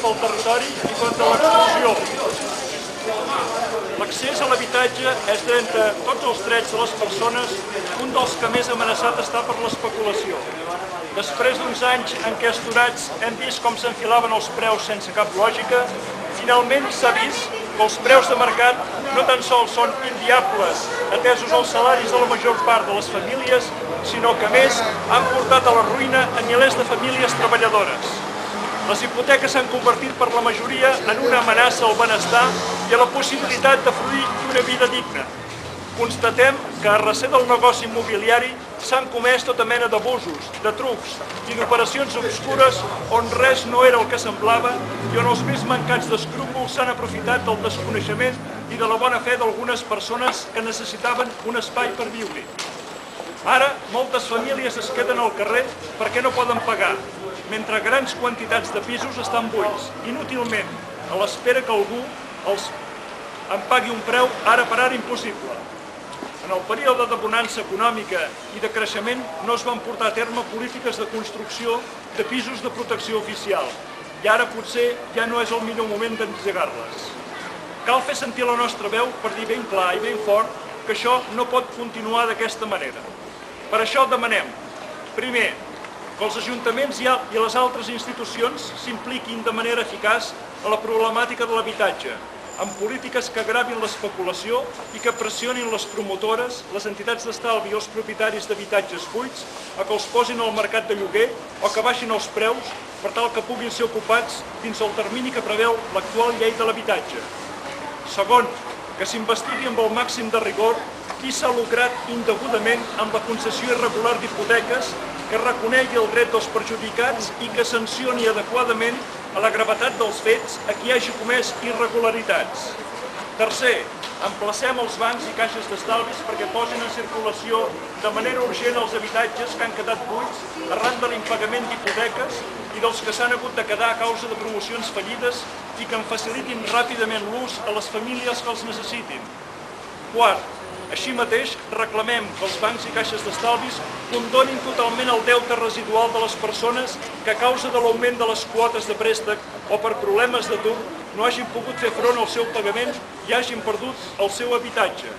pel territori i contra l'exclusió. L'accés a l'habitatge és d'entre tots els drets de les persones un dels que més amenaçat està per l'especulació. Després d'uns anys en què esturats hem vist com s'enfilaven els preus sense cap lògica, finalment s'ha vist que els preus de mercat no tan sols són inviables atesos els salaris de la major part de les famílies, sinó que a més han portat a la ruïna a milers de famílies treballadores. Les hipoteques s'han convertit per la majoria en una amenaça al benestar i a la possibilitat de fruir d'una vida digna. Constatem que a recer del negoci immobiliari s'han comès tota mena d'abusos, de trucs i d'operacions obscures on res no era el que semblava i on els més mancats d'escrúpols s'han aprofitat del desconeixement i de la bona fe d'algunes persones que necessitaven un espai per viure. Ara, moltes famílies es queden al carrer perquè no poden pagar, mentre grans quantitats de pisos estan buits, inútilment, a l'espera que algú en pagui un preu ara per ara impossible. En el període de bonança econòmica i de creixement no es van portar a terme polítiques de construcció de pisos de protecció oficial i ara potser ja no és el millor moment d'engegar-les. Cal fer sentir la nostra veu per dir ben clar i ben fort que això no pot continuar d'aquesta manera. Per això demanem, primer, que els ajuntaments i les altres institucions s'impliquin de manera eficaç a la problemàtica de l'habitatge, amb polítiques que agravin l'especulació i que pressionin les promotores, les entitats d'estalvi i els propietaris d'habitatges buits a que els posin al mercat de lloguer o que baixin els preus per tal que puguin ser ocupats dins el termini que preveu l'actual llei de l'habitatge. Segon, que s'investigui amb el màxim de rigor qui s'ha lucrat indegudament amb la concessió irregular d'hipoteques, que reconegui el dret dels perjudicats i que sancioni adequadament a la gravetat dels fets a qui hagi comès irregularitats. Tercer, emplacem els bancs i caixes d'estalvis perquè posin en circulació de manera urgent els habitatges que han quedat buits arran de l'impagament d'hipoteques i dels que s'han hagut de quedar a causa de promocions fallides i que en facilitin ràpidament l'ús a les famílies que els necessitin. Quart, així mateix, reclamem que els bancs i caixes d'estalvis condonin totalment el deute residual de les persones que a causa de l'augment de les quotes de préstec o per problemes d'atur no hagin pogut fer front al seu pagament i hagin perdut el seu habitatge.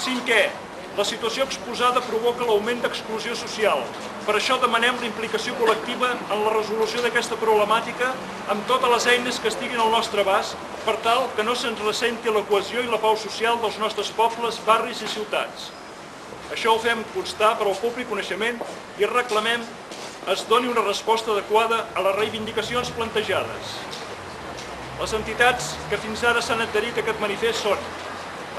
Cinquè, la situació exposada provoca l'augment d'exclusió social. Per això demanem la implicació col·lectiva en la resolució d'aquesta problemàtica amb totes les eines que estiguin al nostre abast per tal que no se'ns ressenti la cohesió i la pau social dels nostres pobles, barris i ciutats. Això ho fem constar per al públic coneixement i reclamem es doni una resposta adequada a les reivindicacions plantejades. Les entitats que fins ara s'han adherit a aquest manifest són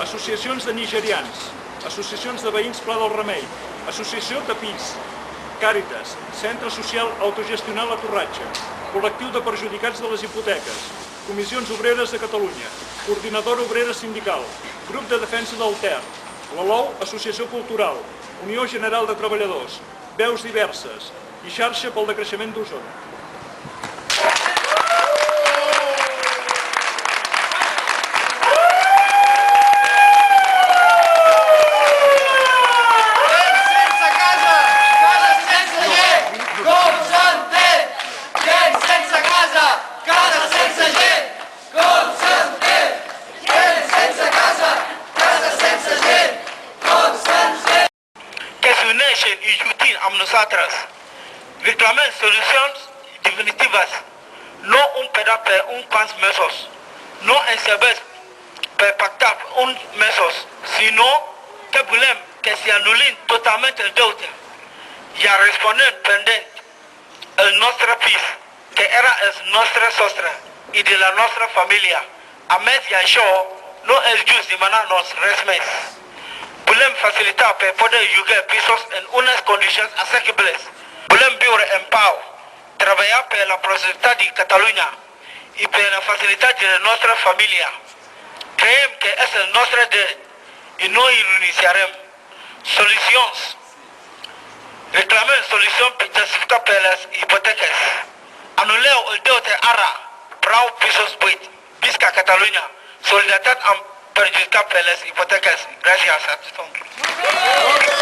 associacions de nigerians, associacions de veïns Pla del Remei, associació Tapís, Càritas, Centre Social Autogestionat La Torratxa, Col·lectiu de Perjudicats de les Hipoteques, Comissions Obreres de Catalunya, Coordinadora Obrera Sindical, Grup de Defensa del Ter, la LOU Associació Cultural, Unió General de Treballadors, Veus Diverses i Xarxa pel Decreixement d'Osona. Amb nosaltres. Reclamem solucions definitives, no un pedaç per uns quants mesos, no en serveix per pactar uns mesos, sinó que volem que se anulen totalmente el deuda y a responder pendente el nuestra pis, que era el nuestra sostra y de la nuestra familia. A mes y a show, no es justo de manar nos resmes. Podemos facilitar para poder jugar pisos en unas condiciones asequibles. Podemos vivir en paz, trabajar para la prosperidad de Cataluña y para la facilidad de nuestra familia. Creemos que es el nuestro derecho y no renunciaremos. Soluciones. Reclamar solución específica para las hipotecas. Anular el deuda ARA, Brau Pisos Buit, Visca Cataluña, solidaridad perjudicar para las hipotecas. Gracias a todos.